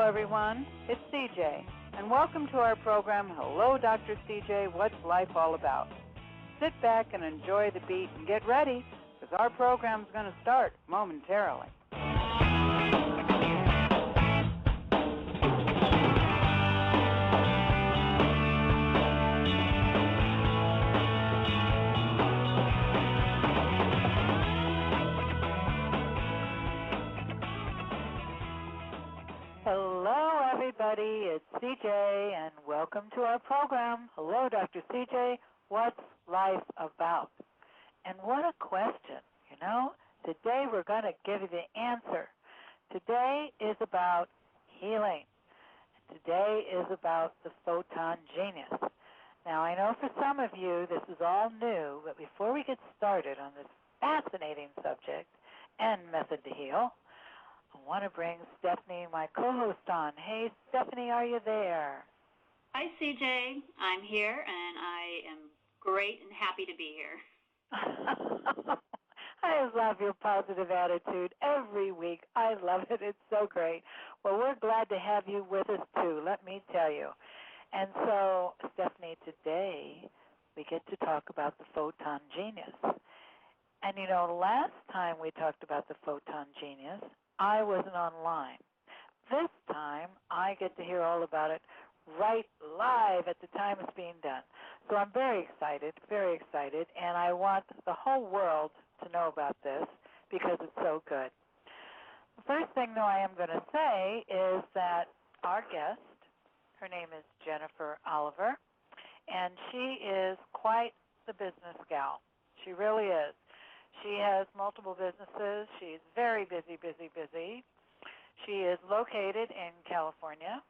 everyone. It's CJ, and welcome to our program, Hello, Dr. CJ, What's Life All About? Sit back and enjoy the beat and get ready, because our program's going to start momentarily. Hello, everybody. It's CJ, and welcome to our program. Hello, Dr. CJ. What's life about? And what a question, you know? Today we're going to give you the answer. Today is about healing. Today is about the Photon-Genius. Now, I know for some of you this is all new, but before we get started on this fascinating subject and method to heal, I want to bring Stephanie, my co-host, on. Hey, Stephanie, are you there? Hi, CJ. I'm here, and I am great and happy to be here. I love your positive attitude every week. I love it. It's so great. Well, we're glad to have you with us, too, let me tell you. And so, Stephanie, today we get to talk about the Photon-Genius. And, you know, last time we talked about the Photon-Genius, I wasn't online. This time, I get to hear all about it right live at the time it's being done. So I'm very excited, and I want the whole world to know about this because it's so good. The first thing, though, I am going to say is that our guest, her name is Jennifer Oliver, and she is quite the business gal. She really is. She has multiple businesses. She's very busy. She is located in California.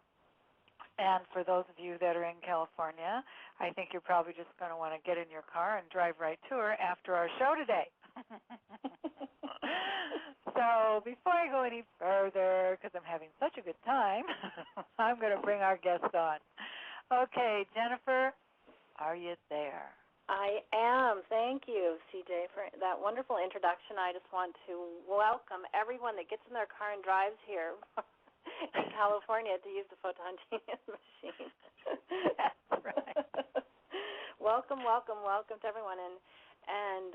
And for those of you that are in California, I think you're probably just going to want to get in your car and drive right to her after our show today. So before I go any further, because I'm having such a good time, I'm going to bring our guest on. Okay, Jennifer, are you there? I am. Thank you, CJ, for that wonderful introduction. I just want to welcome everyone that gets in their car and drives here in California to use the Photon-Genius machine. That's right. Welcome to everyone. And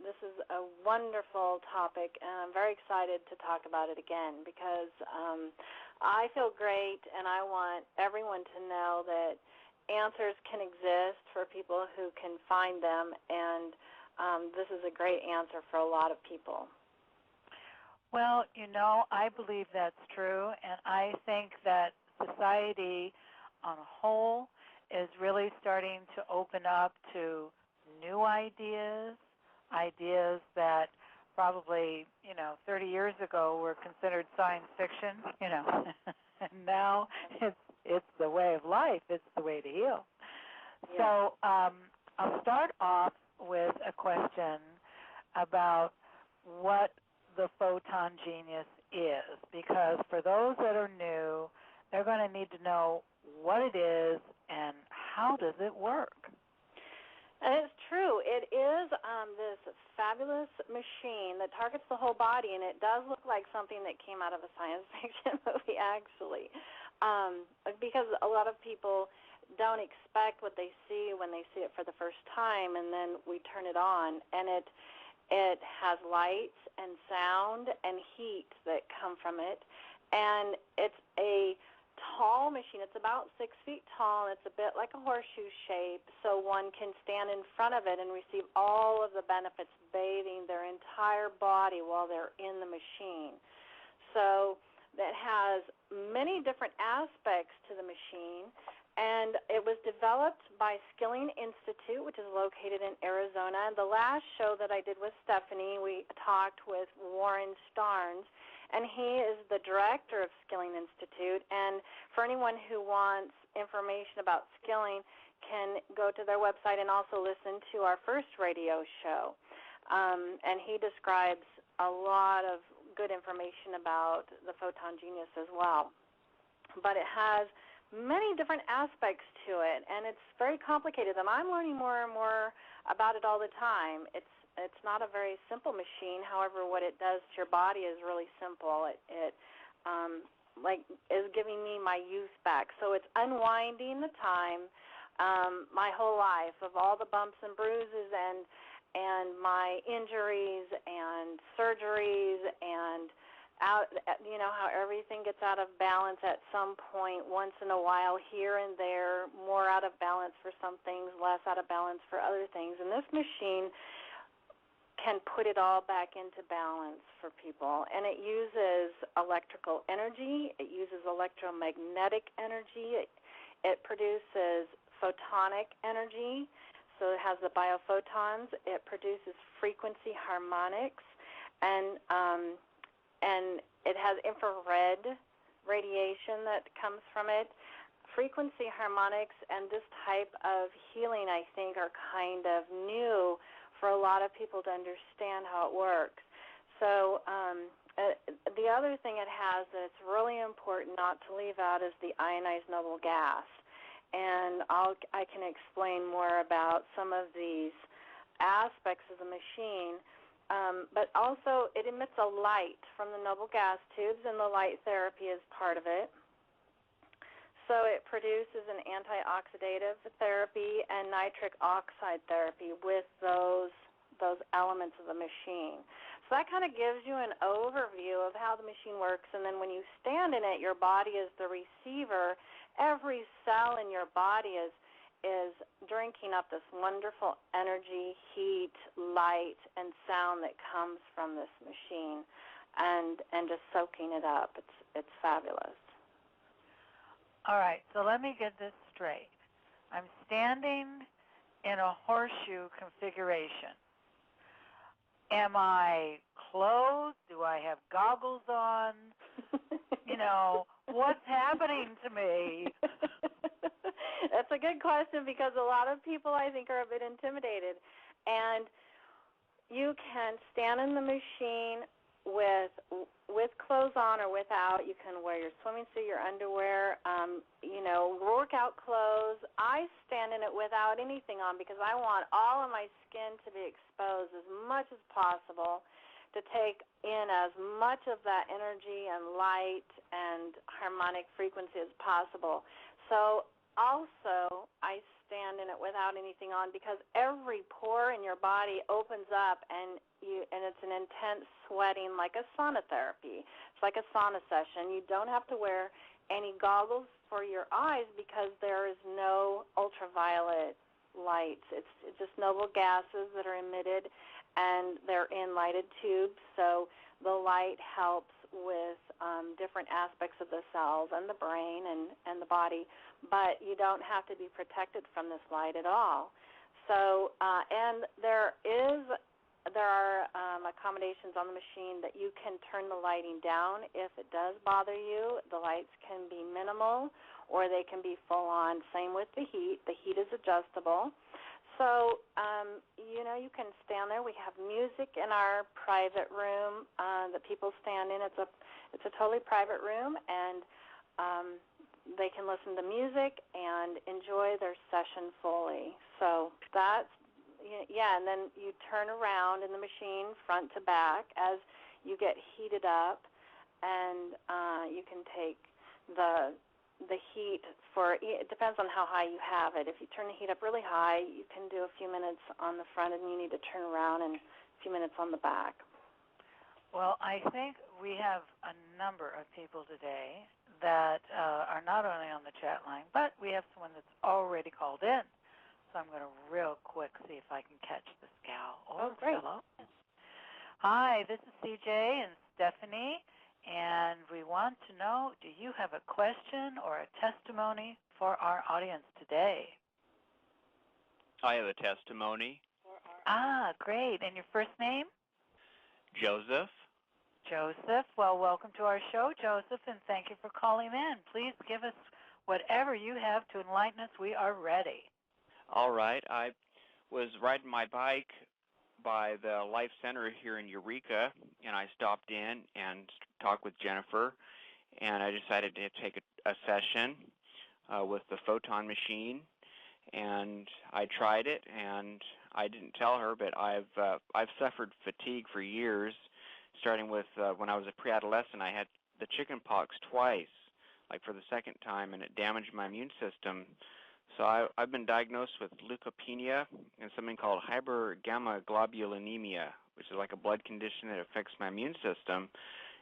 this is a wonderful topic, and I'm very excited to talk about it again because I feel great, and I want everyone to know that answers can exist for people who can find them, and this is a great answer for a lot of people. Well, you know, I believe that's true, and I think that society on a whole is really starting to open up to new ideas that probably, 30 years ago were considered science fiction, and now it's the way of life. It's the way to heal. Yeah. So I'll start off with a question about what the Photon-Genius is, because for those that are new, they're going to need to know what it is and how does it work. And it's true. It is this fabulous machine that targets the whole body, and it does look like something that came out of a science fiction movie, actually, because a lot of people don't expect what they see when they see it for the first time, and then we turn it on, and it has lights and sound and heat that come from it, and it's a tall machine. It's about 6 feet tall, and it's a bit like a horseshoe shape, so one can stand in front of it and receive all of the benefits, bathing their entire body while they're in the machine. So that has many different aspects to the machine, and it was developed by Skilling Institute, which is located in Arizona. And the last show that I did with Stephanie, we talked with Warren Starnes, and he is the director of Skilling Institute. And for anyone who wants information about Skilling, can go to their website and also listen to our first radio show. And he describes a lot of good information about the Photon-Genius as well. But it has many different aspects to it, and it's very complicated. And I'm learning more and more about it all the time. It's not a very simple machine. However, what it does to your body is really simple. It is giving me my youth back. So it's unwinding the time, my whole life, of all the bumps and bruises and my injuries and surgeries and how everything gets out of balance at some point, once in a while, here and there, more out of balance for some things, less out of balance for other things. And this machine can put it all back into balance for people. And it uses electrical energy. It uses electromagnetic energy. It produces photonic energy. So it has the biophotons. It produces frequency harmonics. And it has infrared radiation that comes from it. Frequency harmonics and this type of healing, I think, are kind of new for a lot of people to understand how it works. So the other thing it has that it's really important not to leave out is the ionized noble gas. And I can explain more about some of these aspects of the machine. But also it emits a light from the noble gas tubes, and the light therapy is part of it. So it produces an antioxidative therapy and nitric oxide therapy with those elements of the machine. So that kind of gives you an overview of how the machine works. And then when you stand in it, your body is the receiver. Every cell in your body is drinking up this wonderful energy, heat, light, and sound that comes from this machine, and just soaking it up. It's fabulous. All right, so let me get this straight. I'm standing in a horseshoe configuration. Am I clothed? Do I have goggles on? What's happening to me? That's a good question, because a lot of people, I think, are a bit intimidated. And you can stand in the machine with clothes on or without. You can wear your swimming suit, your underwear, workout clothes. I stand in it without anything on because I want all of my skin to be exposed as much as possible, to take in as much of that energy and light and harmonic frequency as possible. So also, I stand in it without anything on because every pore in your body opens up, and it's an intense sweating, like a sauna therapy. It's like a sauna session. You don't have to wear any goggles for your eyes because there is no ultraviolet lights. It's just noble gases that are emitted, and they're in lighted tubes. So the light helps with different aspects of the cells and the brain and the body, but you don't have to be protected from this light at all. So, and there are accommodations on the machine that you can turn the lighting down if it does bother you. The lights can be minimal or they can be full on. Same with the heat. The heat is adjustable. So, you can stand there. We have music in our private room that people stand in. It's a totally private room, and they can listen to music and enjoy their session fully. So that's, and then you turn around in the machine front to back as you get heated up, and you can take the heat it depends on how high you have it. If you turn the heat up really high, you can do a few minutes on the front, and you need to turn around and a few minutes on the back. Well, I think we have a number of people today that are not only on the chat line, but we have someone that's already called in. So I'm going to real quick see if I can catch this gal. Oh, great. Hello. Hi, this is CJ and Stephanie. And we want to know, do you have a question or a testimony for our audience today? I have a testimony. Ah, great. And your first name? Joseph. Joseph. Well, welcome to our show, Joseph, and thank you for calling in. Please give us whatever you have to enlighten us. We are ready. All right. I was riding my bike by the Life Center here in Eureka, and I stopped in and talked with Jennifer, and I decided to take a session with the Photon machine, and I tried it, and I didn't tell her, but I've suffered fatigue for years, starting with when I was a pre-adolescent. I had the chicken pox twice, like for the second time, and it damaged my immune system. So I've been diagnosed with leukopenia and something called hypergammaglobulinemia, which is like a blood condition that affects my immune system,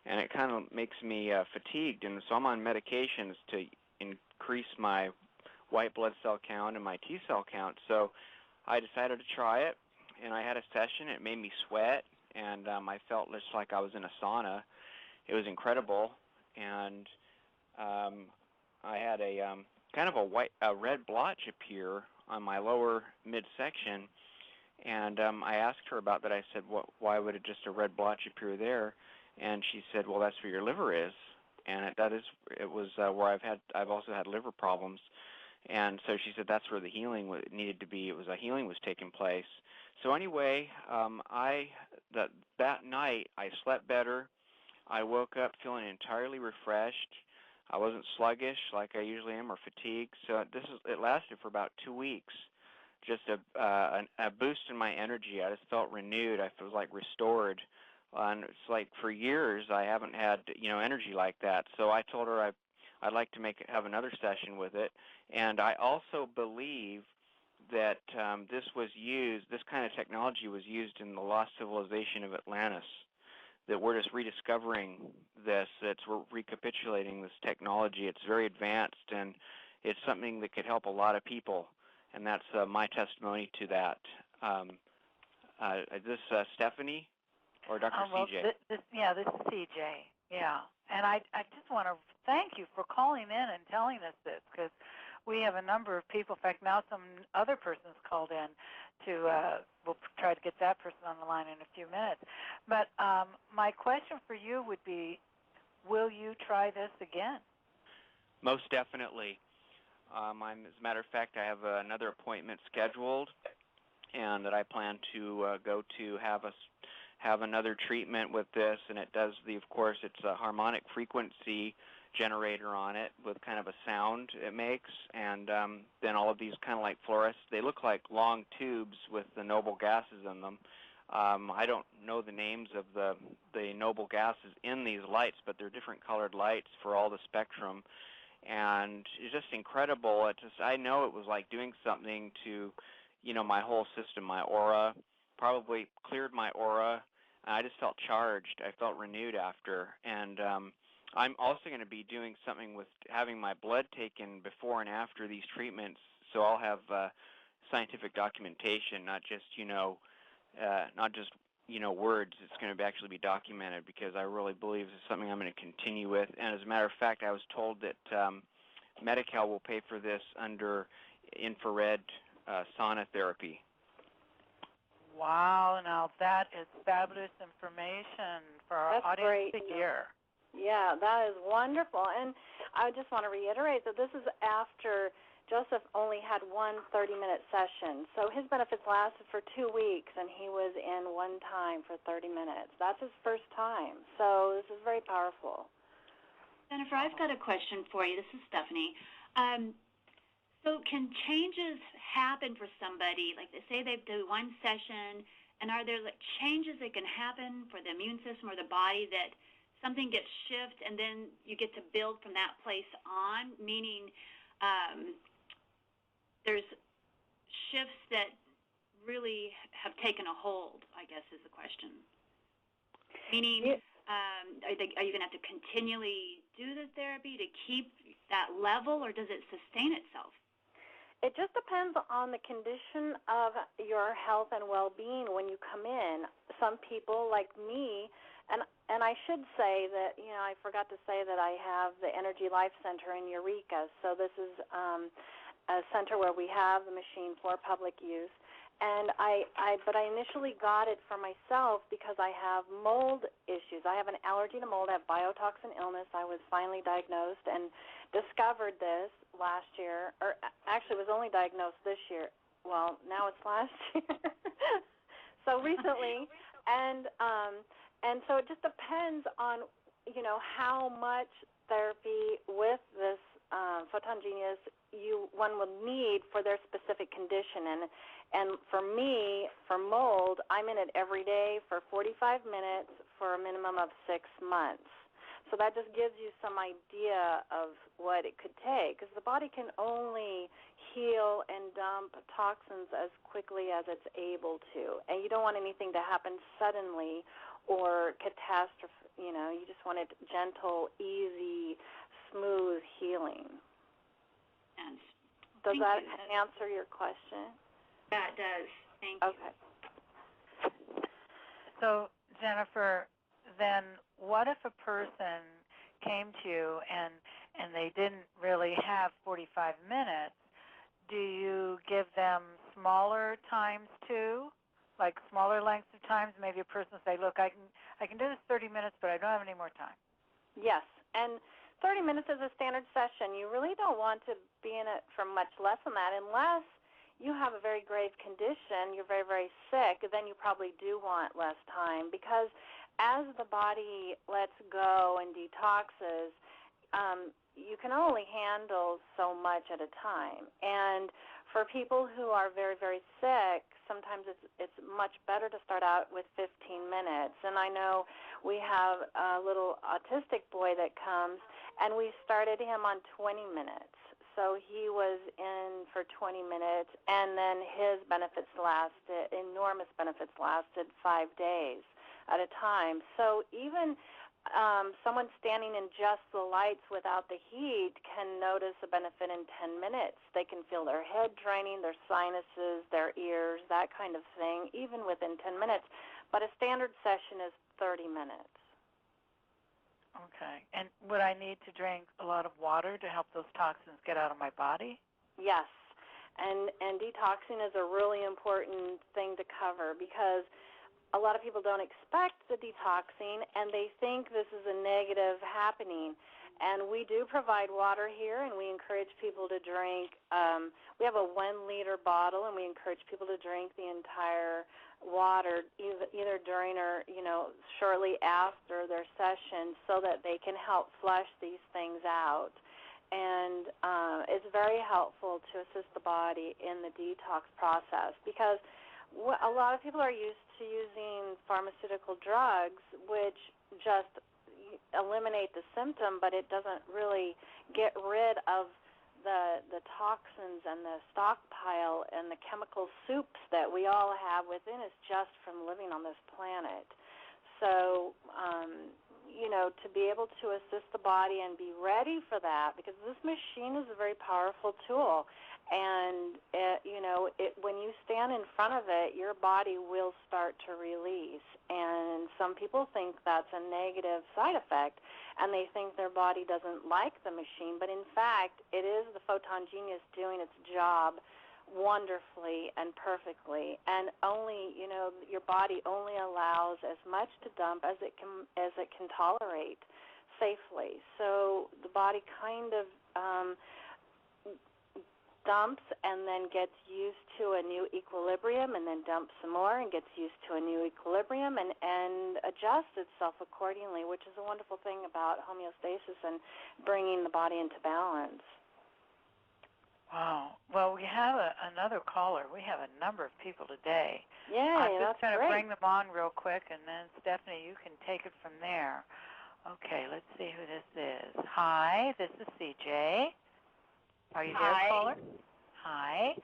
and it kind of makes me fatigued. And so I'm on medications to increase my white blood cell count and my T cell count. So I decided to try it, and I had a session. It made me sweat, and I felt just like I was in a sauna. It was incredible, and I had a kind of a red blotch appear on my lower midsection, and I asked her about that. I said, why would it just a red blotch appear there? And she said, well, that's where your liver is, and it was where I've also had liver problems. And so she said that's where the healing needed to be. It was a healing was taking place. So anyway, that night I slept better. I woke up feeling entirely refreshed. I wasn't sluggish like I usually am or fatigued. So it lasted for about 2 weeks. Just a boost in my energy. I just felt renewed. I felt like restored. And it's like for years I haven't had energy like that. So I told her I'd like to have another session with it. And I also believe that this kind of technology was used in the lost civilization of Atlantis, that we're just rediscovering this, we're recapitulating this technology. It's very advanced, and it's something that could help a lot of people, and that's my testimony to that. Is this Stephanie or Dr. CJ? This is CJ, yeah. And I just want to thank you for calling in and telling us this, because we have a number of people. In fact, now some other person's called in we'll try to get that person on the line in a few minutes. But my question for you would be, will you try this again? Most definitely. As a matter of fact, I have another appointment scheduled, and that I plan to go to have another treatment with this, and it does of course, it's a harmonic frequency generator on it with kind of a sound it makes, and then all of these kind of like fluorescent, they look like long tubes with the noble gases in them. I don't know the names of the noble gases in these lights, but they're different colored lights for all the spectrum, and it's just incredible. I know it was like doing something to my whole system, my aura, probably cleared my aura. I just felt charged. I felt renewed after, and I'm also going to be doing something with having my blood taken before and after these treatments, so I'll have scientific documentation, not just words. It's going to actually be documented, because I really believe this is something I'm going to continue with. And as a matter of fact, I was told that Medi-Cal will pay for this under infrared sauna therapy. Wow, now that is fabulous information for our audience to hear. Yeah, that is wonderful. And I just want to reiterate that this is after Joseph only had one 30-minute session. So his benefits lasted for 2 weeks, and he was in one time for 30 minutes. That's his first time. So this is very powerful. Jennifer, I've got a question for you. This is Stephanie. So can changes happen for somebody? Like they say they do one session, and are there changes that can happen for the immune system or the body that something gets shifted and then you get to build from that place on? Meaning there's shifts that really have taken a hold, I guess is the question. Meaning are you going to have to continually do the therapy to keep that level, or does it sustain itself? It just depends on the condition of your health and well-being when you come in. Some people, like me, and I should say that, I forgot to say that I have the Energy Life Center in Eureka. So this is a center where we have the machine for public use. And but I initially got it for myself because I have mold issues. I have an allergy to mold. I have biotoxin illness. I was finally diagnosed and discovered this last year, or actually was only diagnosed this year. Well, now it's last year. So recently, and so it just depends on how much therapy with this Photon-Genius one will need for their specific condition. And for me, for mold, I'm in it every day for 45 minutes for a minimum of 6 months. So that just gives you some idea of what it could take, because the body can only heal and dump toxins as quickly as it's able to. And you don't want anything to happen suddenly or catastrophe. You just want it gentle, easy, smooth healing. Yes. Does that answer your question? That does. Thank you. Okay. So, Jennifer, then what if a person came to you and they didn't really have 45 minutes? Do you give them smaller times too, like smaller lengths of times? Maybe a person will say, look, I can do this 30 minutes, but I don't have any more time. Yes, and 30 minutes is a standard session. You really don't want to be in it for much less than that unless you have a very grave condition, you're very, very sick, then you probably do want less time, because as the body lets go and detoxes, you can only handle so much at a time. And for people who are very, very sick, sometimes it's much better to start out with 15 minutes. And I know we have a little autistic boy that comes, and we started him on 20 minutes. So he was in for 20 minutes, and then his benefits lasted, enormous benefits lasted 5 days at a time. So even someone standing in just the lights without the heat can notice a benefit in 10 minutes. They can feel their head draining, their sinuses, their ears, that kind of thing, even within 10 minutes. But a standard session is 30 minutes. Okay. And would I need to drink a lot of water to help those toxins get out of my body? Yes. And detoxing is a really important thing to cover, because a lot of people don't expect the detoxing, and they think this is a negative happening. And we do provide water here, and we encourage people to drink. We have a 1-liter bottle, and we encourage people to drink the entire water either during or, shortly after their session, so that they can help flush these things out. And it's very helpful to assist the body in the detox process, because a lot of people are used to using pharmaceutical drugs, which just eliminate the symptom, but it doesn't really get rid of the toxins and the stockpile and the chemical soups that we all have within us just from living on this planet. So, to be able to assist the body and be ready for that, because this machine is a very powerful tool. And, when you stand in front of it, your body will start to release. And some people think that's a negative side effect, and they think their body doesn't like the machine. But, in fact, it is the Photon-Genius doing its job wonderfully and perfectly. And only, your body only allows as much to dump as it can tolerate safely. So the body kind of dumps and then gets used to a new equilibrium, and then dumps some more and gets used to a new equilibrium, and adjusts itself accordingly, which is a wonderful thing about homeostasis and bringing the body into balance. Wow. Well, we have another caller. We have a number of people today. Yay, I'm just that's going to great. bring them on real quick, and then, Stephanie, you can take it from there. Okay, let's see who this is. Hi, this is CJ. Are you there, caller? Hi.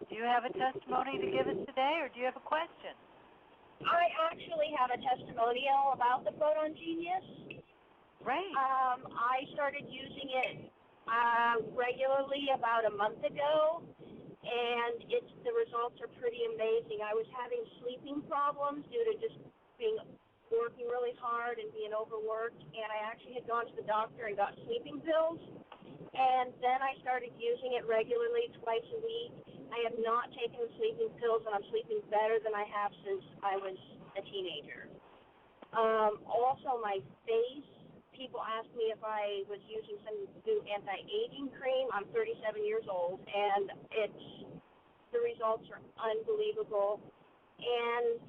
Do you have a testimony to give us today, or do you have a question? I actually have a testimonial about the Photon-Genius. Great. I started using it regularly about a month ago, and the results are pretty amazing. I was having sleeping problems due to just working really hard and being overworked, and I actually had gone to the doctor and got sleeping pills. And then I started using it regularly, twice a week. I have not taken the sleeping pills, and I'm sleeping better than I have since I was a teenager. Also, my face, people ask me if I was using some new anti-aging cream. I'm 37 years old, and the results are unbelievable. And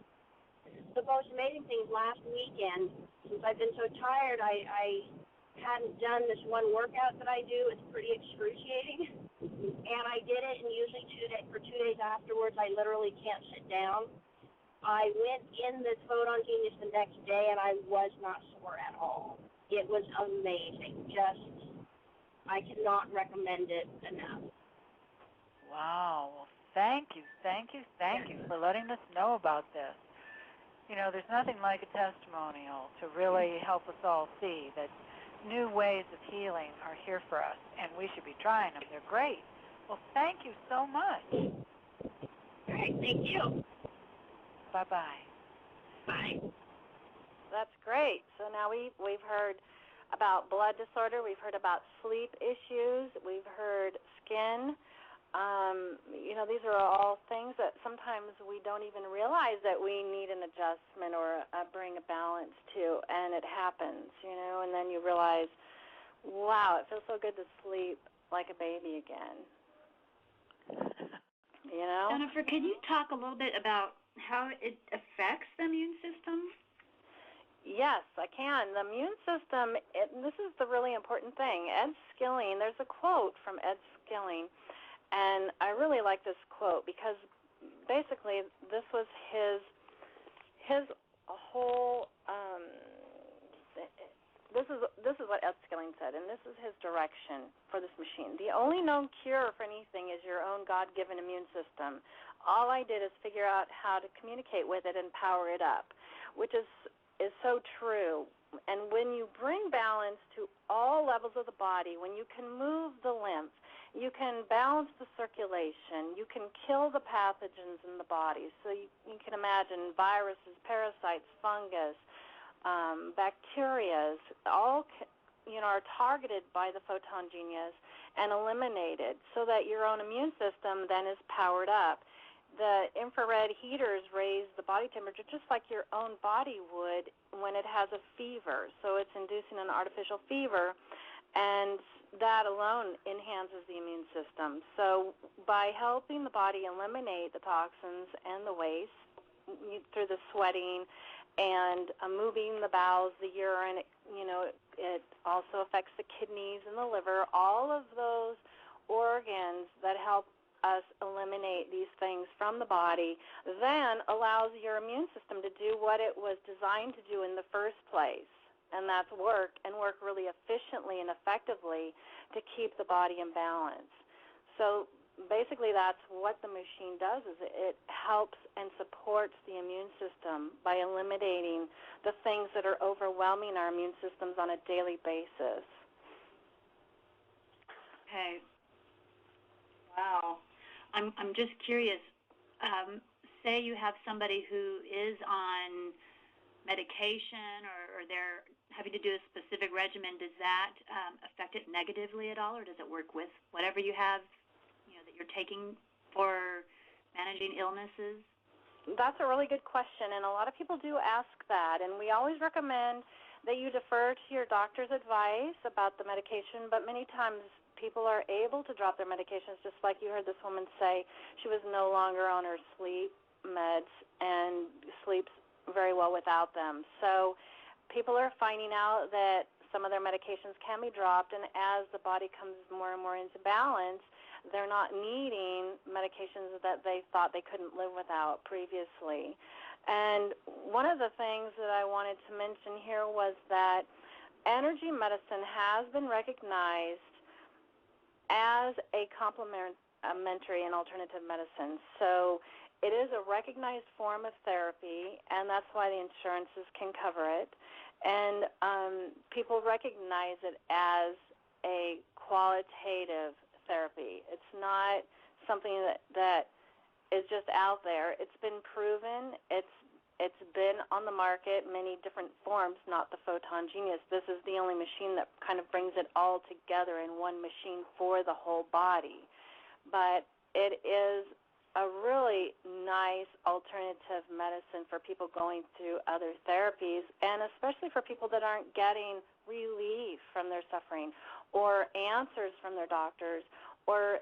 the most amazing thing is last weekend, since I've been so tired, I hadn't done this one workout that I do. It's pretty excruciating. And I did it, and usually for 2 days afterwards, I literally can't sit down. I went in the Photon-Genius the next day, and I was not sore at all. It was amazing. I cannot recommend it enough. Wow. Well, thank you for letting us know about this. There's nothing like a testimonial to really help us all see that new ways of healing are here for us, and we should be trying them. They're great. Well, thank you so much. All right, thank you. Bye-bye. Bye. That's great. So now we've heard about blood disorder. We've heard about sleep issues. We've heard skin. These are all things that sometimes we don't even realize that we need an adjustment or bring a balance to, and it happens, and then you realize, wow, it feels so good to sleep like a baby again. Jennifer, can you talk a little bit about how it affects the immune system? Yes, I can. The immune system, this is the really important thing. Ed Skilling, there's a quote from Ed Skilling, and I really like this quote because basically this was his whole, this is what Ed Skilling said, and this is his direction for this machine. The only known cure for anything is your own God-given immune system. All I did is figure out how to communicate with it and power it up, which is so true. And when you bring balance to all levels of the body, when you can move the lymph, you can balance the circulation, you can kill the pathogens in the body. So you can imagine viruses, parasites, fungus, bacteria, all are targeted by the Photon-Genius and eliminated so that your own immune system then is powered up. The infrared heaters raise the body temperature just like your own body would when it has a fever. So it's inducing an artificial fever, and that alone enhances the immune system. So by helping the body eliminate the toxins and the waste through the sweating and moving the bowels, the urine, it also affects the kidneys and the liver, all of those organs that help us eliminate these things from the body, then allows your immune system to do what it was designed to do in the first place, and that's work really efficiently and effectively to keep the body in balance. So basically that's what the machine does, is it helps and supports the immune system by eliminating the things that are overwhelming our immune systems on a daily basis. Okay. Wow. I'm just curious. Say you have somebody who is on medication or they're having to do a specific regimen. Does that affect it negatively at all, or does it work with whatever you have, that you're taking for managing illnesses? That's a really good question, and a lot of people do ask that, and we always recommend that you defer to your doctor's advice about the medication, but many times people are able to drop their medications, just like you heard this woman say. She was no longer on her sleep meds and sleeps very well without them. So people are finding out that some of their medications can be dropped, and as the body comes more and more into balance, they're not needing medications that they thought they couldn't live without previously. And one of the things that I wanted to mention here was that energy medicine has been recognized as a complementary and alternative medicine. So it is a recognized form of therapy, and that's why the insurances can cover it. And people recognize it as a qualitative therapy. It's not something that is just out there. It's been proven. It's been on the market, many different forms, not the Photon-Genius. This is the only machine that kind of brings it all together in one machine for the whole body. But it is a really nice alternative medicine for people going through other therapies, and especially for people that aren't getting relief from their suffering or answers from their doctors, or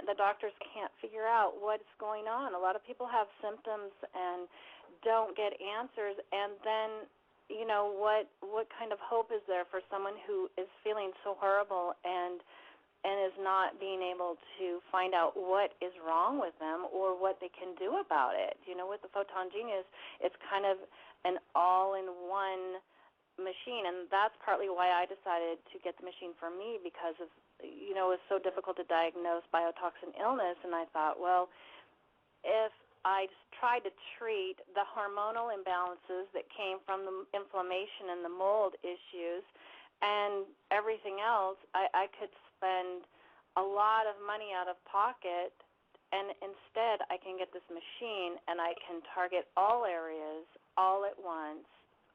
the doctors can't figure out what's going on. A lot of people have symptoms and don't get answers, and then what kind of hope is there for someone who is feeling so horrible and and is not being able to find out what is wrong with them or what they can do about it. With the Photon-Genius, it's kind of an all-in-one machine, and that's partly why I decided to get the machine for me, because of, it was so difficult to diagnose biotoxin illness, and I thought, well, if I tried to treat the hormonal imbalances that came from the inflammation and the mold issues and everything else, I could spend a lot of money out of pocket, and instead I can get this machine and I can target all areas all at once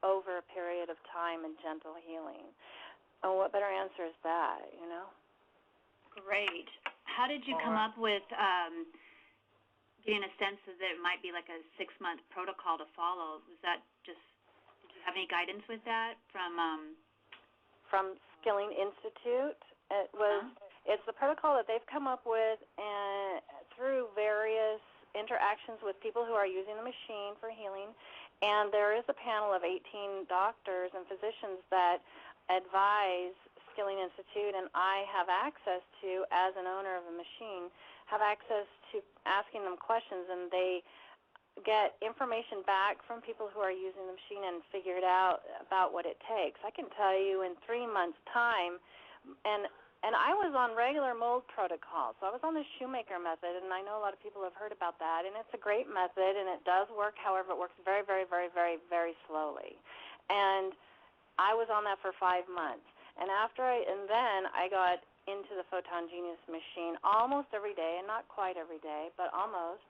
over a period of time and gentle healing. And what better answer is that, Great. How did you come up with getting a sense that it might be like a 6-month protocol to follow? Was that just, did you have any guidance with that from Skilling Institute? It was. It's the protocol that they've come up with, and through various interactions with people who are using the machine for healing. And there is a panel of 18 doctors and physicians that advise Skilling Institute, and I have access to, as an owner of a machine, have access to asking them questions, and they get information back from people who are using the machine and figure it out about what it takes. I can tell you in 3 months' time, and I was on regular mold protocol, so I was on the Shoemaker method, and I know a lot of people have heard about that, and it's a great method, and it does work. However, it works very, very, very, very, very slowly. And I was on that for 5 months, and then I got into the Photon-Genius machine almost every day, and not quite every day, but almost.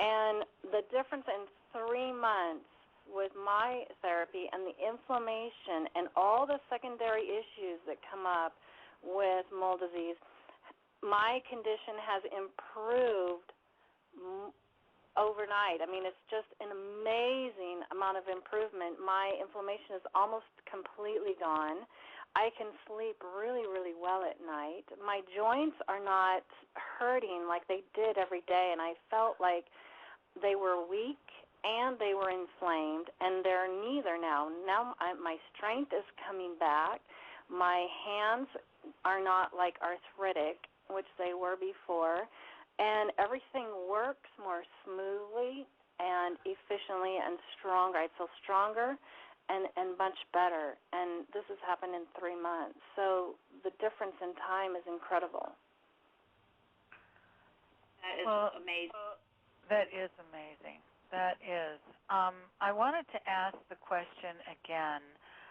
And the difference in 3 months with my therapy and the inflammation and all the secondary issues that come up with mold disease, my condition has improved overnight. I mean, it's just an amazing amount of improvement. My inflammation is almost completely gone. I can sleep really, really well at night. My joints are not hurting like they did every day, and I felt like they were weak and they were inflamed, and they're neither now. Now my strength is coming back. My hands are not like arthritic, which they were before, and everything works more smoothly and efficiently and stronger. I feel stronger and much better, and this has happened in 3 months. So the difference in time is incredible. That is amazing. That is amazing. That is. I wanted to ask the question again,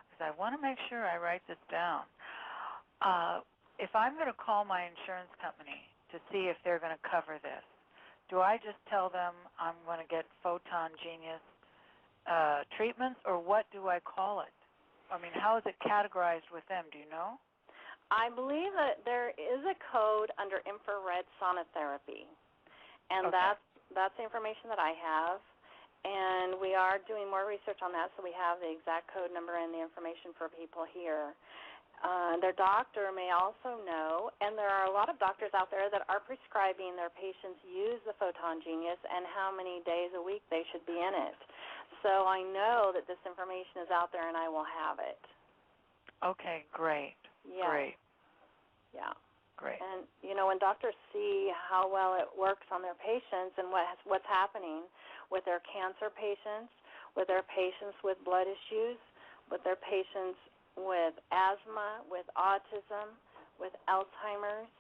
because I want to make sure I write this down. If I'm going to call my insurance company to see if they're going to cover this, do I just tell them I'm going to get Photon-Genius treatments, or what do I call it? I mean, how is it categorized with them? Do you know? I believe that there is a code under infrared sauna therapy, and okay. that's the information that I have. And we are doing more research on that, so we have the exact code number and the information for people here. Their doctor may also know, and there are a lot of doctors out there that are prescribing their patients use the Photon-Genius and how many days a week they should be in it. So I know that this information is out there, and I will have it. Okay, great. Yeah. Great. Yeah. Great. And, when doctors see how well it works on their patients and what's happening with their cancer patients, with their patients with blood issues, with their patients with asthma, with autism, with Alzheimer's,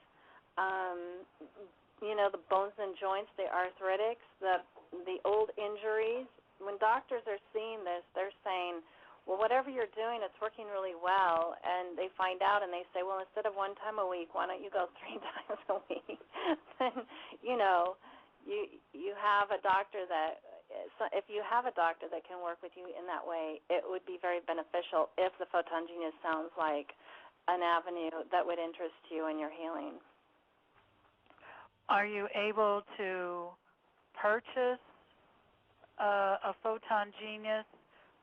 the bones and joints, the arthritics, the old injuries. When doctors are seeing this, they're saying, well, whatever you're doing, it's working really well. And they find out and they say, well, instead of 1 time a week, why don't you go 3 times a week? Then, you have a doctor that, if you have a doctor that can work with you in that way, it would be very beneficial if the Photon-Genius sounds like an avenue that would interest you in your healing. Are you able to purchase a Photon-Genius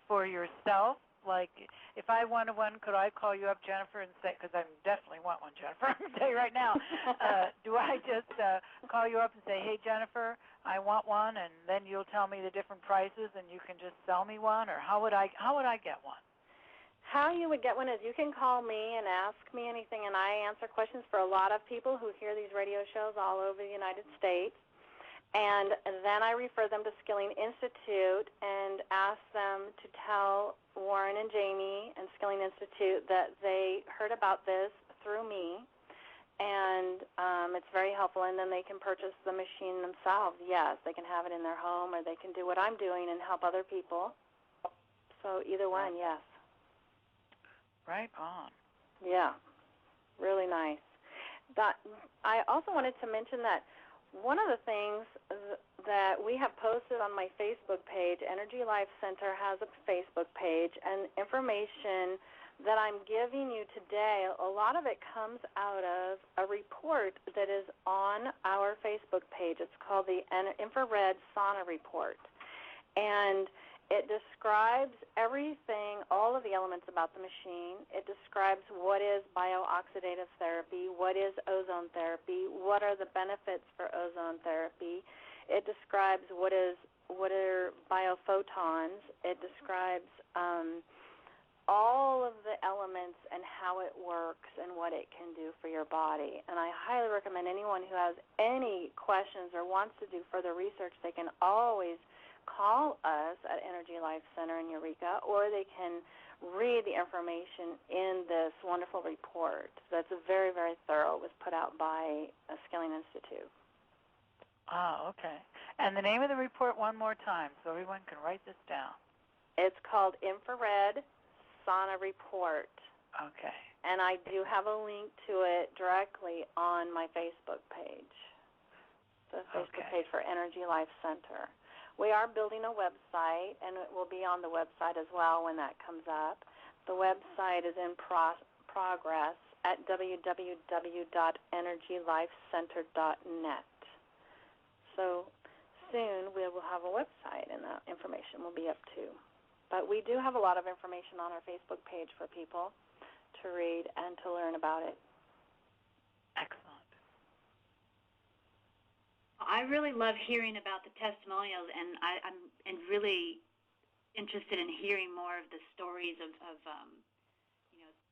for yourself? Like, if I wanted one, could I call you up, Jennifer, and say, because I definitely want one, Jennifer, I'm going to tell you right now, do I just call you up and say, hey, Jennifer, I want one, and then you'll tell me the different prices and you can just sell me one, or how would I get one? how you would get one is you can call me and ask me anything, and I answer questions for a lot of people who hear these radio shows all over the United States. And then I refer them to Skilling Institute and ask them to tell Warren and Jamie and Skilling Institute that they heard about this through me. And it's very helpful, and then they can purchase the machine themselves. Yes, they can have it in their home, or they can do what I'm doing and help other people. So either one, yes. Right on. Yeah, really nice. I also wanted to mention that one of the things that we have posted on my Facebook page, Energy Life Center has a Facebook page, and information that I'm giving you today, a lot of it comes out of a report that is on our Facebook page. It's called the Infrared Sauna Report. And it describes everything, all of the elements about the machine. It describes what is biooxidative therapy, what is ozone therapy, what are the benefits for ozone therapy. It describes what are biophotons. It describes all of the elements and how it works and what it can do for your body. And I highly recommend anyone who has any questions or wants to do further research, they can always call us at Energy Life Center in Eureka, or they can read the information in this wonderful report that's very, very thorough. It was put out by a Skilling Institute. Ah, okay. And the name of the report one more time so everyone can write this down. It's called Infrared Sauna Report. Okay. And I do have a link to it directly on my Facebook page, the Facebook page for Energy Life Center. We are building a website, and it will be on the website as well when that comes up. The website is in progress at www.energylifecenter.net. So soon we will have a website, and that information will be up too. But we do have a lot of information on our Facebook page for people to read and to learn about it. Excellent. I really love hearing about the testimonials, and I'm really interested in hearing more of the stories of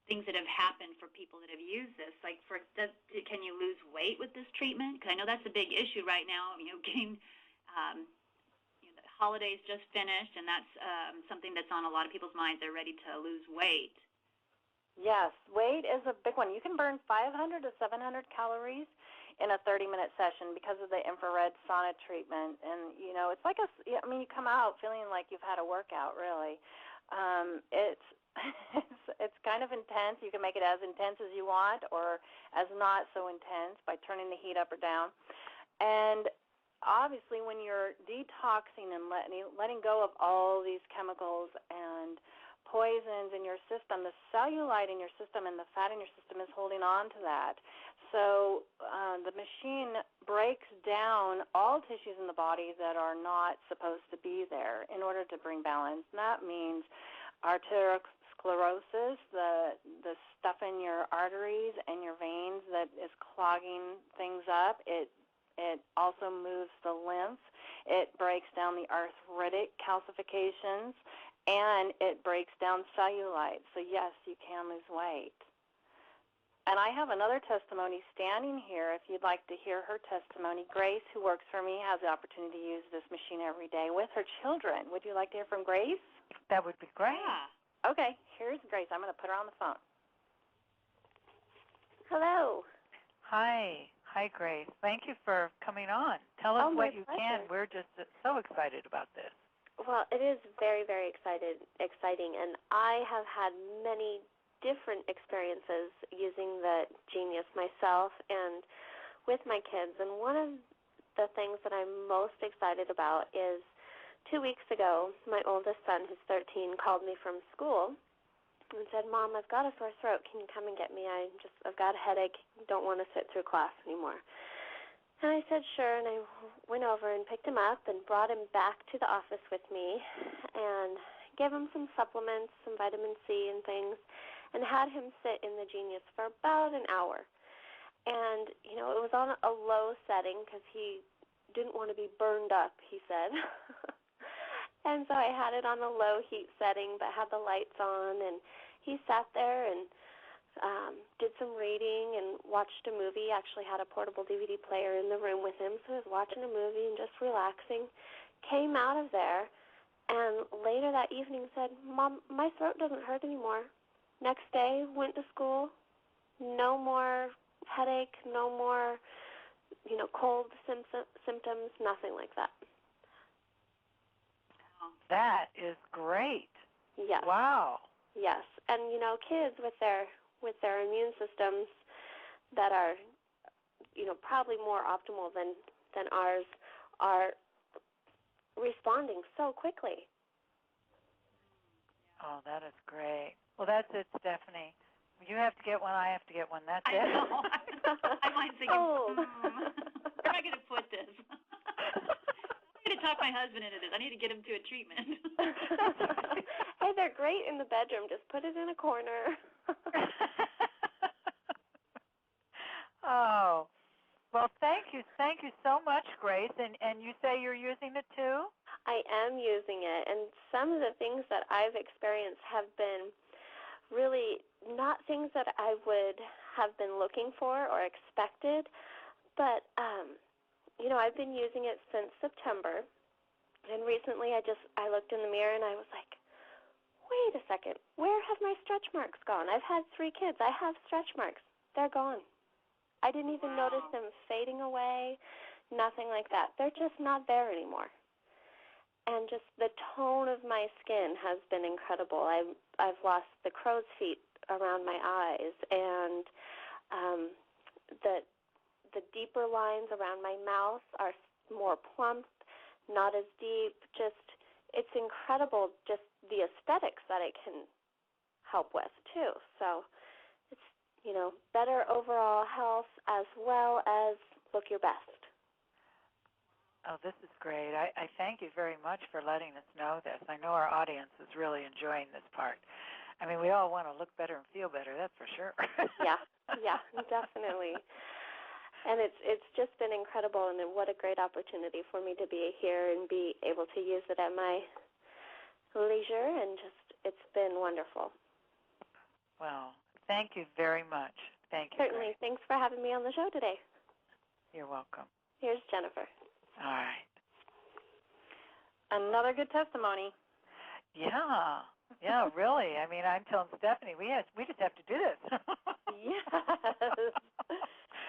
things that have happened for people that have used this. Like, can you lose weight with this treatment? Because I know that's a big issue right now. Getting the holidays just finished, and that's something that's on a lot of people's minds. They're ready to lose weight. Yes, weight is a big one. You can burn 500 to 700 calories in a 30-minute session because of the infrared sauna treatment. And, it's like you come out feeling like you've had a workout, really. It's kind of intense. You can make it as intense as you want or as not so intense by turning the heat up or down. And obviously when you're detoxing and letting go of all these chemicals and poisons in your system, the cellulite in your system and the fat in your system is holding on to that. So the machine breaks down all tissues in the body that are not supposed to be there in order to bring balance. And that means arteriosclerosis, the stuff in your arteries and your veins that is clogging things up. It also moves the lymph. It breaks down the arthritic calcifications, and it breaks down cellulite. So, yes, you can lose weight. And I have another testimony standing here if you'd like to hear her testimony. Grace, who works for me, has the opportunity to use this machine every day with her children. Would you like to hear from Grace? That would be great. Yeah. Okay, here's Grace. I'm going to put her on the phone. Hello. Hi. Hi, Grace. Thank you for coming on. Tell us what you can. We're just so excited about this. Well, it is very, very exciting, and I have had many different experiences using the Genius myself and with my kids. And one of the things that I'm most excited about is 2 weeks ago, my oldest son, who's 13, called me from school and said, Mom, I've got a sore throat. Can you come and get me? I've got a headache. Don't want to sit through class anymore. And I said, sure, and I went over and picked him up and brought him back to the office with me and gave him some supplements, some vitamin C and things, and had him sit in the Genius for about an hour. And, it was on a low setting because he didn't want to be burned up, he said. And so I had it on a low heat setting but had the lights on, and he sat there and did some reading and watched a movie. Actually had a portable DVD player in the room with him, so he was watching a movie and just relaxing. Came out of there, and later that evening said, "Mom, my throat doesn't hurt anymore." Next day, went to school, no more headache, no more, cold symptoms, nothing like that. That is great. Yes. Wow. Yes, and kids with their immune systems that are, probably more optimal than ours are responding so quickly. Oh, that is great. Well, that's it, Stephanie. You have to get one. I have to get one. That's it. I know. I'm like thinking, where am I going to put this? I need to talk my husband into this. I need to get him to a treatment. Hey, they're great in the bedroom. Just put it in a corner. Oh, well, thank you. Thank you so much, Grace. And you say you're using it too? I am using it, and some of the things that I've experienced have been really not things that I would have been looking for or expected, but I've been using it since September, and recently I looked in the mirror and I was like, wait a second, where have my stretch marks gone? I've had 3 kids. I have stretch marks. They're gone. I didn't even notice them fading away, nothing like that. They're just not there anymore. And just the tone of my skin has been incredible. I've lost the crow's feet around my eyes, and the deeper lines around my mouth are more plump, not as deep. Just, it's incredible, just the aesthetics that it can help with too. So it's, better overall health as well as look your best. Oh, this is great. I thank you very much for letting us know this. I know our audience is really enjoying this part. I mean, we all want to look better and feel better, that's for sure. Yeah, definitely. And it's just been incredible, and what a great opportunity for me to be here and be able to use it at my leisure, and just, it's been wonderful. Well, thank you very much. Thank you. Certainly. Grace. Thanks for having me on the show today. You're welcome. Here's Jennifer. All right. Another good testimony. Yeah, really. I mean, I'm telling Stephanie, we just have to do this. Yes.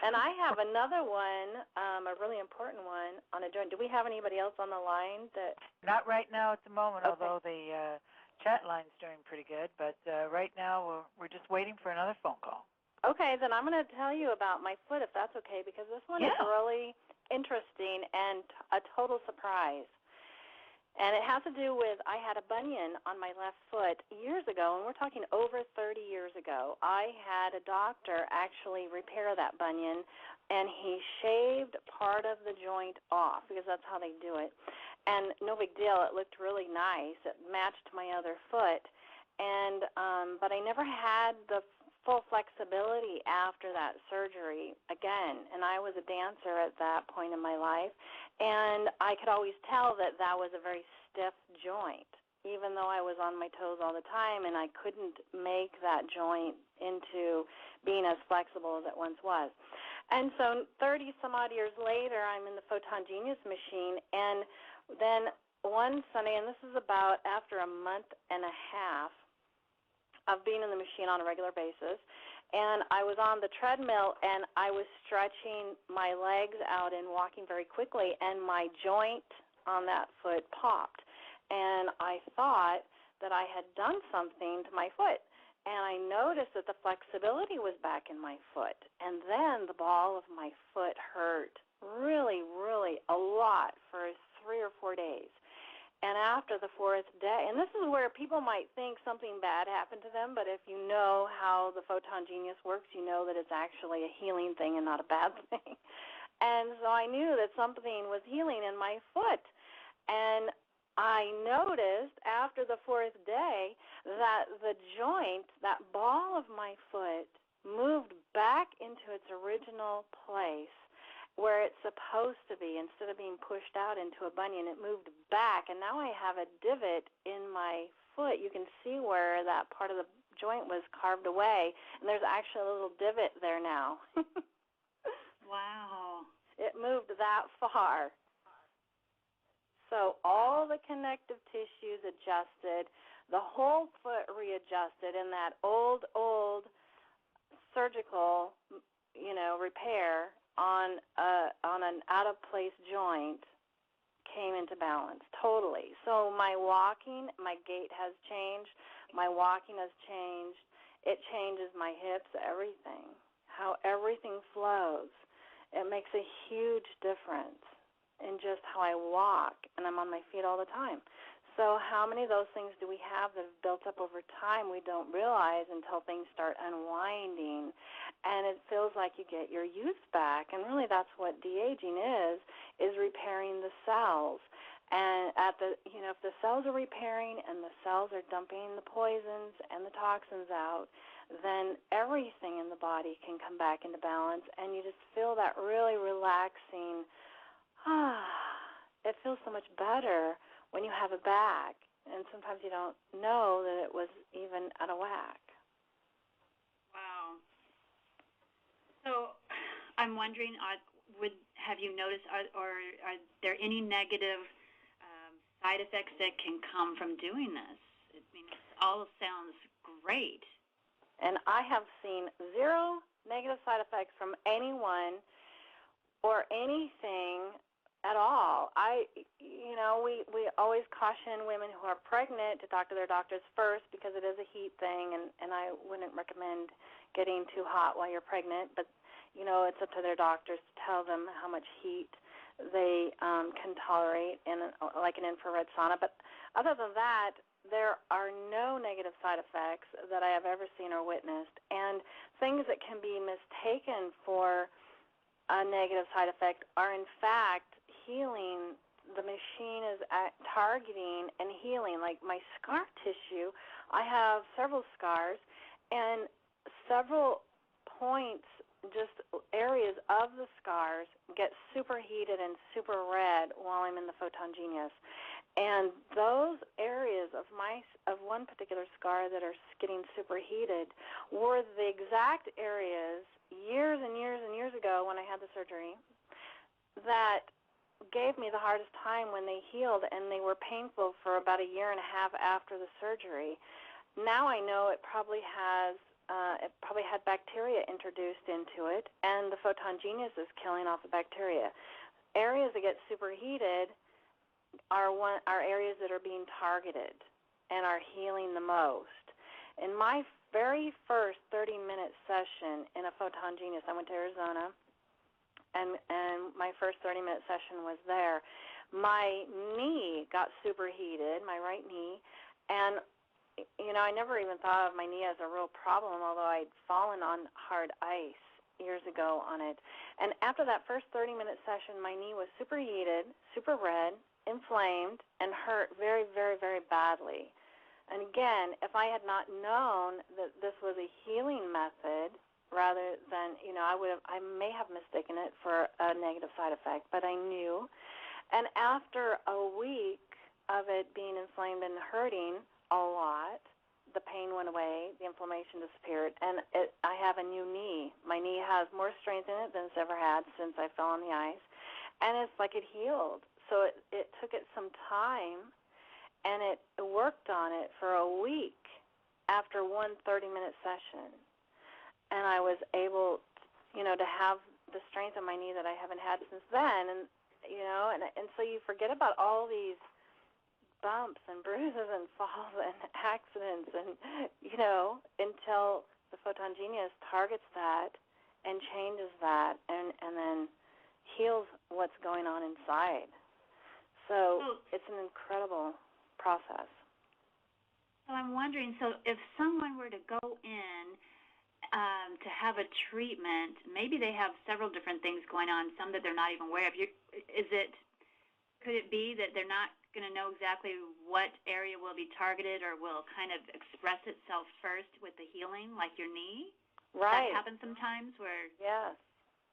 And I have another one, a really important one on a joint. Do we have anybody else on the line that? Not right now at the moment, Okay. although the chat line's doing pretty good. But right now we're just waiting for another phone call. Okay, then I'm going to tell you about my foot, if that's okay, because this one is really interesting and a total surprise. And it has to do with, I had a bunion on my left foot years ago, and we're talking over 30 years ago. I had a doctor actually repair that bunion, and he shaved part of the joint off, because that's how they do it. And no big deal, it looked really nice. It matched my other foot. And but I never had the full flexibility after that surgery again. And I was a dancer at that point in my life, and I could always tell that that was a very stiff joint, even though I was on my toes all the time, and I couldn't make that joint into being as flexible as it once was. And so 30-some-odd years later, I'm in the Photon-Genius machine, and then one Sunday, and this is about after a month and a half of being in the machine on a regular basis, and I was on the treadmill, and I was stretching my legs out and walking very quickly, and my joint on that foot popped, and I thought that I had done something to my foot, and I noticed that the flexibility was back in my foot, and then the ball of my foot hurt really, really a lot for 3 or 4 days. And after the 4th day, and this is where people might think something bad happened to them, but if you know how the Photon-Genius works, you know that it's actually a healing thing and not a bad thing. And so I knew that something was healing in my foot. And I noticed after the 4th day that the joint, that ball of my foot, moved back into its original place, where it's supposed to be. Instead of being pushed out into a bunion, it moved back, and now I have a divot in my foot. You can see where that part of the joint was carved away, and there's actually a little divot there now. Wow. It moved that far. So all the connective tissues adjusted, the whole foot readjusted, and that old surgical, repair on an out-of-place joint came into balance totally. So my walking, my gait has changed. My walking has changed. It changes my hips, everything, how everything flows. It makes a huge difference in just how I walk, and I'm on my feet all the time. So how many of those things do we have that have built up over time we don't realize until things start unwinding, and it feels like you get your youth back, and really that's what de-aging is repairing the cells. And if the cells are repairing and the cells are dumping the poisons and the toxins out, then everything in the body can come back into balance, and you just feel that really relaxing, it feels so much better when you have it back, and sometimes you don't know that it was even out of whack. Wow. So I'm wondering, have you noticed, are there any negative side effects that can come from doing this? I mean, it all sounds great. And I have seen zero negative side effects from anyone or anything at all. We always caution women who are pregnant to talk to their doctors first because it is a heat thing, and I wouldn't recommend getting too hot while you're pregnant. But it's up to their doctors to tell them how much heat they can tolerate in like an infrared sauna. But other than that, there are no negative side effects that I have ever seen or witnessed, and things that can be mistaken for a negative side effect are in fact healing. The machine is targeting and healing. Like my scar tissue, I have several scars, and several points, just areas of the scars, get superheated and super red while I'm in the Photon-Genius. And those areas of one particular scar that are getting superheated were the exact areas years and years and years ago when I had the surgery that gave me the hardest time when they healed, and they were painful for about a year and a half after the surgery. Now I know it probably had bacteria introduced into it, and the Photon-Genius is killing off the bacteria. Areas that get superheated are areas that are being targeted and are healing the most. In my very first 30-minute session in a Photon-Genius, I went to Arizona, and my first 30-minute session was there. My knee got superheated, my right knee, and I never even thought of my knee as a real problem, although I'd fallen on hard ice years ago on it. And after that first 30-minute session, my knee was superheated, super red, inflamed, and hurt very, very, very badly. And again, if I had not known that this was a healing method rather than, I may have mistaken it for a negative side effect, but I knew. And after a week of it being inflamed and hurting a lot, the pain went away, the inflammation disappeared, and I have a new knee. My knee has more strength in it than it's ever had since I fell on the ice, and it's like it healed. So it took it some time, and it worked on it for a week after one 30-minute session. And I was able, to have the strength in my knee that I haven't had since then. And, and so you forget about all these bumps and bruises and falls and accidents and, until the Photon-Genius targets that and changes that and then heals what's going on inside. So it's an incredible process. So I'm wondering, if someone were to go in to have a treatment, maybe they have several different things going on, some that they're not even aware of. Could it be that they're not going to know exactly what area will be targeted or will kind of express itself first with the healing, like your knee? Right. That happens sometimes where... Yes.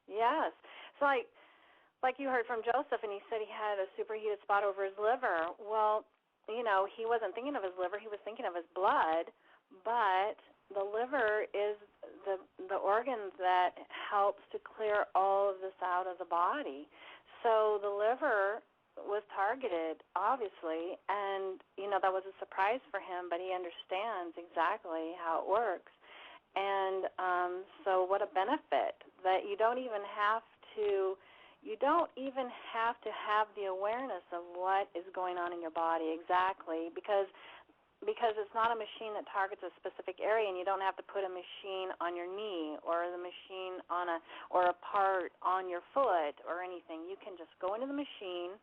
It's like you heard from Joseph, and he said he had a superheated spot over his liver. Well, he wasn't thinking of his liver. He was thinking of his blood, but the liver is the organ that helps to clear all of this out of the body. So the liver was targeted, obviously, and, that was a surprise for him, but he understands exactly how it works. And so what a benefit that you don't even have to have the awareness of what is going on in your body exactly, because it's not a machine that targets a specific area, and you don't have to put a machine on your knee or the machine or a part on your foot or anything. You can just go into the machine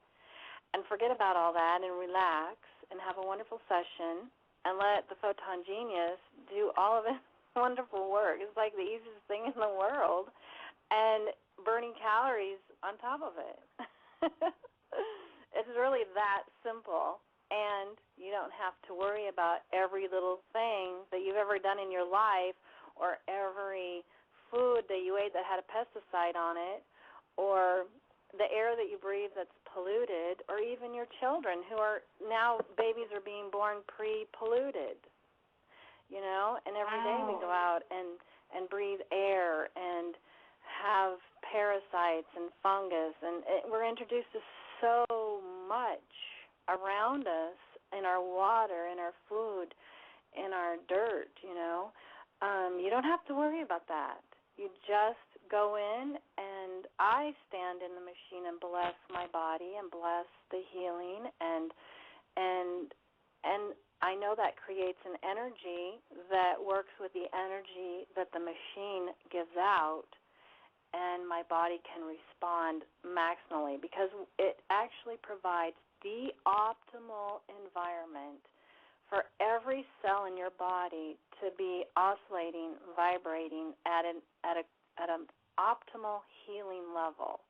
and forget about all that and relax and have a wonderful session and let the Photon-Genius do all of its wonderful work. It's like the easiest thing in the world, and burning calories on top of it. It's really that simple. And you don't have to worry about every little thing that you've ever done in your life, or every food that you ate that had a pesticide on it, or the air that you breathe that's polluted, or even your children who are now, babies are being born pre-polluted, and every day we go out and breathe air and have parasites and fungus, and we're introduced to so much around us, in our water, in our food, in our dirt, you don't have to worry about that. You just go in, and I stand in the machine and bless my body and bless the healing, and I know that creates an energy that works with the energy that the machine gives out, and my body can respond maximally, because it actually provides the optimal environment for every cell in your body to be oscillating, vibrating at an optimal healing level.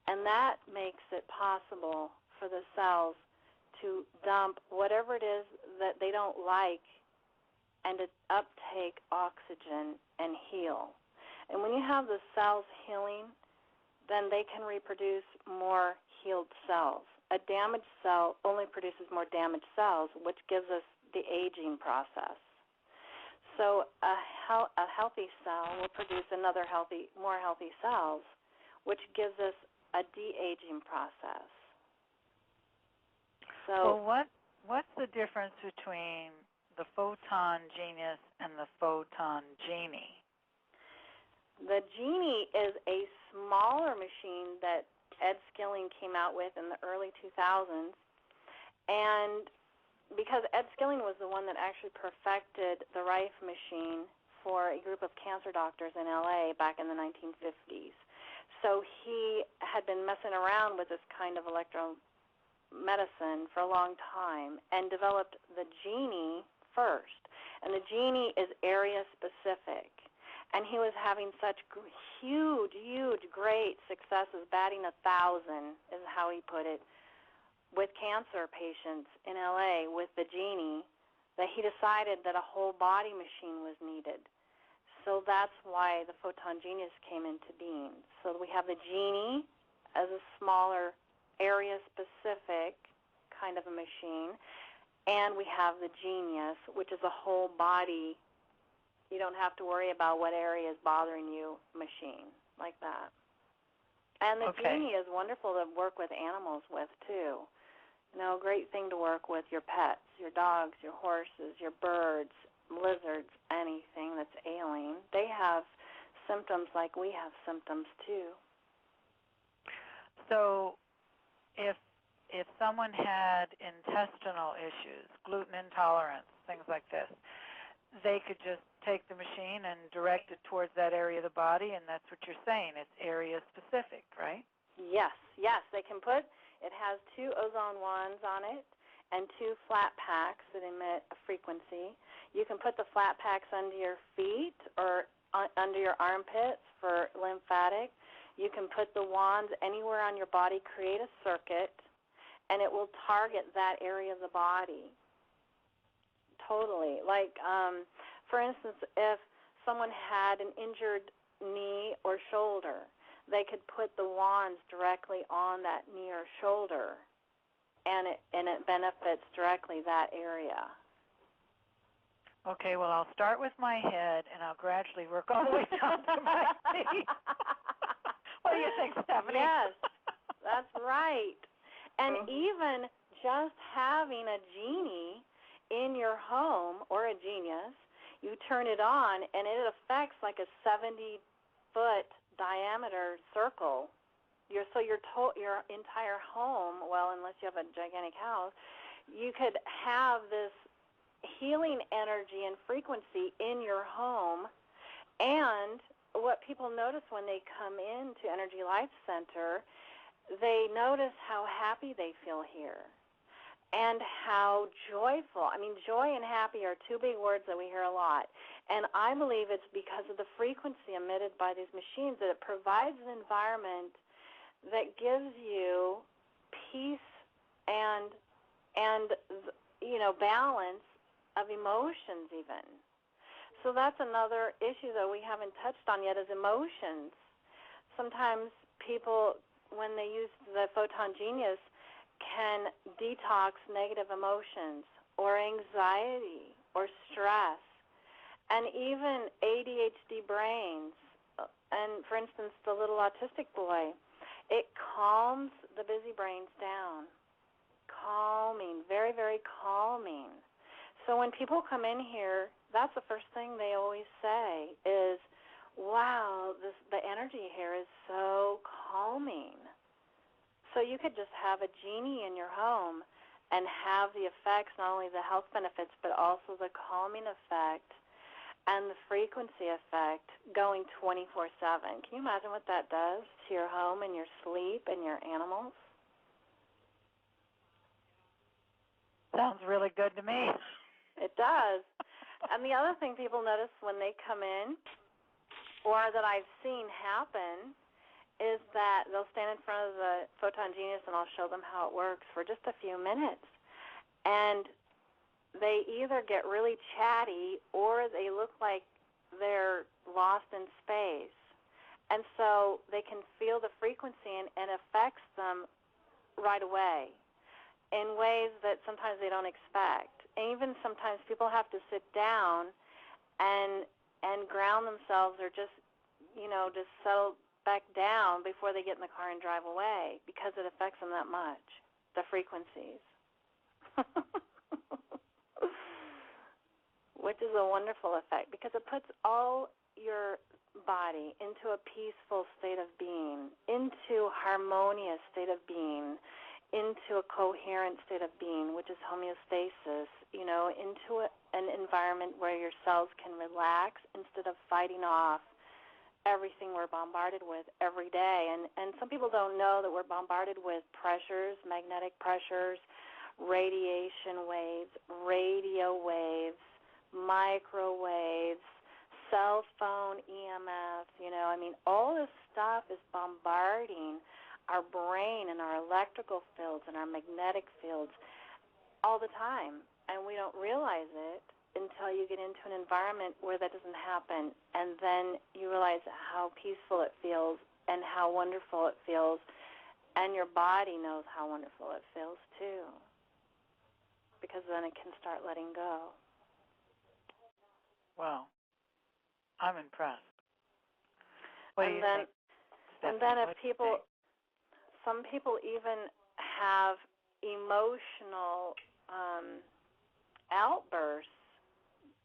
And that makes it possible for the cells to dump whatever it is that they don't like and to uptake oxygen and heal. And when you have the cells healing, then they can reproduce more healed cells. A damaged cell only produces more damaged cells, which gives us the aging process. So a healthy cell will produce more healthy cells, which gives us a de-aging process. So, well, what's the difference between the Photon-Genius and the Photon-Genie? The Genie is a smaller machine that Ed Skilling came out with in the early 2000s, and because Ed Skilling was the one that actually perfected the Rife machine for a group of cancer doctors in LA back in the 1950s. So he had been messing around with this kind of electromedicine for a long time and developed the Genie first. And the Genie is area specific. And he was having such huge, great successes, batting 1,000 is how he put it, with cancer patients in LA with the Genie, that he decided that a whole body machine was needed. So that's why the Photon-Genius came into being. So we have the Genie as a smaller, area-specific kind of a machine, and we have the Genius, which is a whole body, you don't have to worry about what area is bothering you machine, like that. And the Genie is wonderful to work with animals with, too. Great thing to work with your pets, your dogs, your horses, your birds, lizards, anything that's ailing. They have symptoms like we have symptoms, too. So if someone had intestinal issues, gluten intolerance, things like this, they could just take the machine and direct it towards that area of the body, and that's what you're saying. It's area specific, right? Yes. They can it has 2 ozone wands on it and 2 flat packs that emit a frequency. You can put the flat packs under your feet or under your armpits for lymphatic. You can put the wands anywhere on your body, create a circuit, and it will target that area of the body. Totally. Like, for instance, if someone had an injured knee or shoulder, they could put the wands directly on that knee or shoulder, and it benefits directly that area. Okay, well, I'll start with my head, and I'll gradually work all the way down to my feet. What do you think, Stephanie? Yes, that's right. And even just having a genie in your home or a genius, you turn it on, and it affects like a 70-foot diameter circle. Your entire home, well, unless you have a gigantic house, you could have this healing energy and frequency in your home. And what people notice when they come into Energy Life Center, they notice how happy they feel here and how joyful. I mean, joy and happy are two big words that we hear a lot. And I believe it's because of the frequency emitted by these machines that it provides an environment that gives you peace and balance of emotions even. So that's another issue that we haven't touched on yet is emotions. Sometimes people, when they use the Photon-Genius, can detox negative emotions or anxiety or stress and even ADHD brains. And, for instance, the little autistic boy, it calms the busy brains down. Calming, very, very calming. So when people come in here, that's the first thing they always say is, wow, the energy here is so calming. So you could just have a genie in your home and have the effects, not only the health benefits, but also the calming effect and the frequency effect going 24/7. Can you imagine what that does to your home and your sleep and your animals? Sounds really good to me. It does. And the other thing people notice when they come in, or that I've seen happen, is that they'll stand in front of the Photon-Genius and I'll show them how it works for just a few minutes. And they either get really chatty or they look like they're lost in space. And so they can feel the frequency and it affects them right away in ways that sometimes they don't expect. And even sometimes people have to sit down and ground themselves or just settle back down before they get in the car and drive away because it affects them that much, the frequencies. Which is a wonderful effect because it puts all your body into a peaceful state of being, into harmonious state of being, into a coherent state of being, which is homeostasis, into an environment where your cells can relax instead of fighting off everything we're bombarded with every day. And some people don't know that we're bombarded with pressures, magnetic pressures, radiation waves, radio waves, microwaves, cell phone EMF, all this stuff is bombarding our brain and our electrical fields and our magnetic fields all the time. And we don't realize it until you get into an environment where that doesn't happen. And then you realize how peaceful it feels and how wonderful it feels. And your body knows how wonderful it feels, too. Because then it can start letting go. Well, I'm impressed. What do you think, and then if people, some people even have emotional outbursts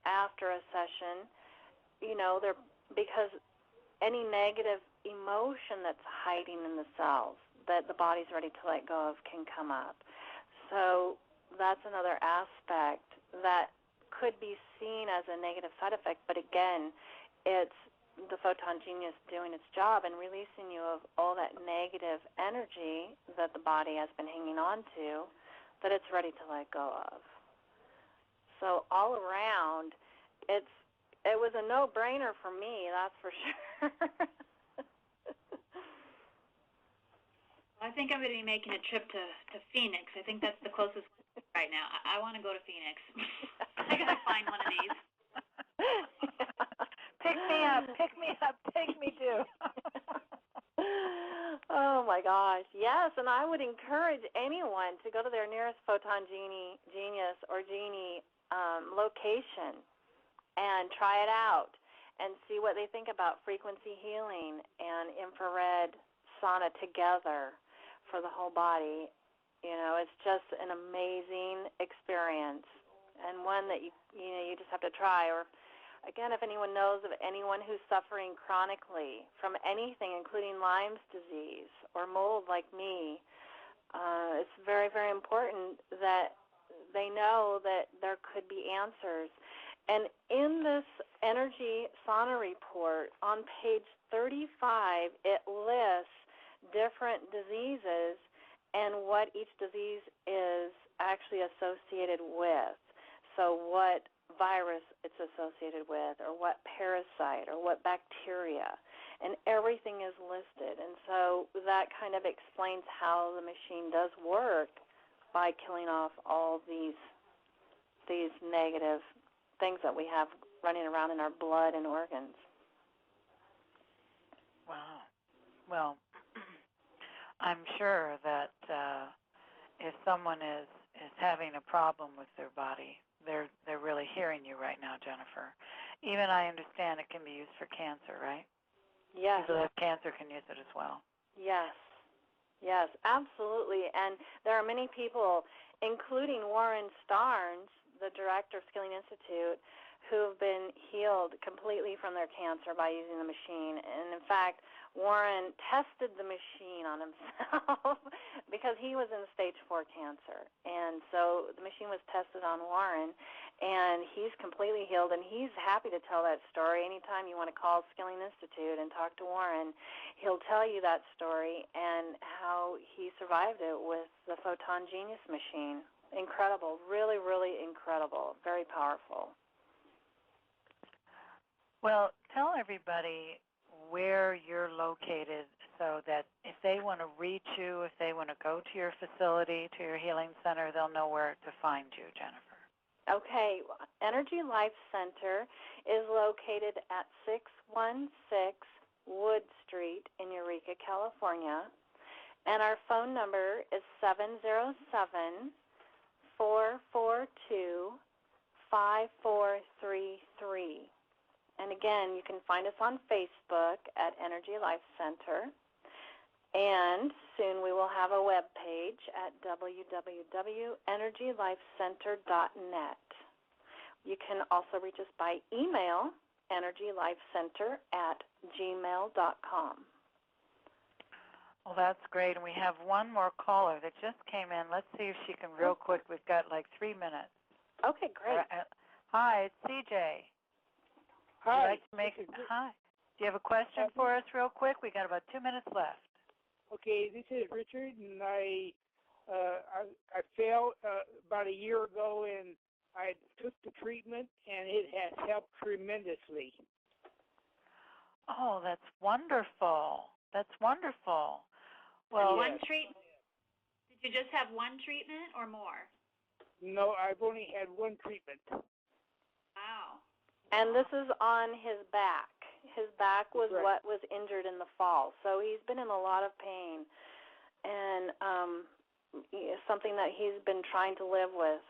after a session, they're because any negative emotion that's hiding in the cells that the body's ready to let go of can come up. So that's another aspect that could be seen as a negative side effect, but again, it's the Photon-Genius doing its job and releasing you of all that negative energy that the body has been hanging on to that it's ready to let go of. So all around, it was a no-brainer for me, that's for sure. I think I'm going to be making a trip to Phoenix. I think that's the closest right now. I want to go to Phoenix. I got to find one of these. Pick me up, take me too. Oh, my gosh. Yes, and I would encourage anyone to go to their nearest Photon-Genius or Genie location. and try it out and see what they think about frequency healing and infrared sauna together for the whole body. You know, it's just an amazing experience, and one that you just have to try. Or again, if anyone knows of anyone who's suffering chronically from anything, including Lyme's disease or mold like me, it's very, very important that they know that there could be answers. And in this energy sauna report, on page 35, it lists different diseases and what each disease is actually associated with. So what virus it's associated with, or what parasite, or what bacteria, and everything is listed. And so that kind of explains how the machine does work by killing off all these negative things that we have running around in our blood and organs. Wow. Well, I'm sure that if someone is having a problem with their body, they're really hearing you right now, Jennifer. Even I understand it can be used for cancer, right? Yes. People who have cancer can use it as well. Yes. Yes, absolutely. And there are many people, including Warren Starnes, the director of Skilling Institute, who've been healed completely from their cancer by using the machine. And in fact, Warren tested the machine on himself because he was in stage 4 cancer. And so the machine was tested on Warren, and he's completely healed, and he's happy to tell that story. Anytime you want to call Skilling Institute and talk to Warren, he'll tell you that story and how he survived it with the Photon-Genius machine. Incredible, really, really incredible, very powerful. Well, tell everybody where you're located so that if they want to reach you, if they want to go to your facility, to your healing center, they'll know where to find you, Jennifer. Okay, Energy Life Center is located at 616 Wood Street in Eureka, California, and our phone number is 707-442-5433. And again, you can find us on Facebook at Energy Life Center. And soon we will have a web page at www.energylifecenter.net. You can also reach us by email, energylifecenter@gmail.com. Well, that's great. And we have one more caller that just came in. Let's see if she can real quick. We've got like 3 minutes. Okay, great. Hi, it's CJ. Hi. Hi. Do you have a question for us real quick? We got about 2 minutes left. Okay, this is Richard, and I fell about a year ago, and I took the treatment, and it has helped tremendously. Oh, that's wonderful. That's wonderful. Well, one treatment? Did you just have one treatment or more? No, I've only had one treatment. Wow. And this is on his back. His back was what was injured in the fall. So he's been in a lot of pain, and something that he's been trying to live with.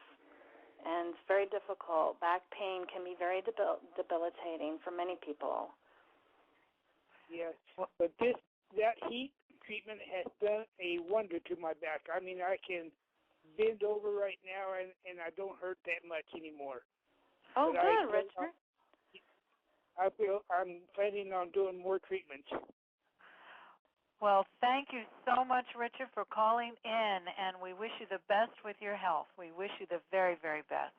And it's very difficult. Back pain can be very debilitating for many people. Yes, but that heat treatment has done a wonder to my back. I mean, I can bend over right now, and I don't hurt that much anymore. Oh, but good, Richard. I'm planning on doing more treatments. Well, thank you so much, Richard, for calling in, and we wish you the best with your health. We wish you the very, very best.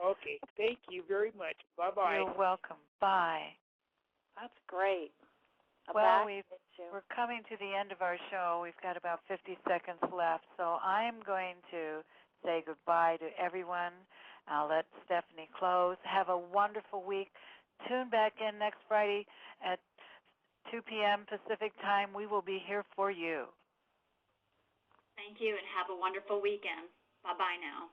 Okay, thank you very much. Bye-bye. You're welcome. Bye. That's great. Well, we're coming to the end of our show. We've got about 50 seconds left, so I'm going to say goodbye to everyone. I'll let Stephanie close. Have a wonderful week. Tune back in next Friday at 2 p.m. Pacific time. We will be here for you. Thank you, and have a wonderful weekend. Bye-bye now.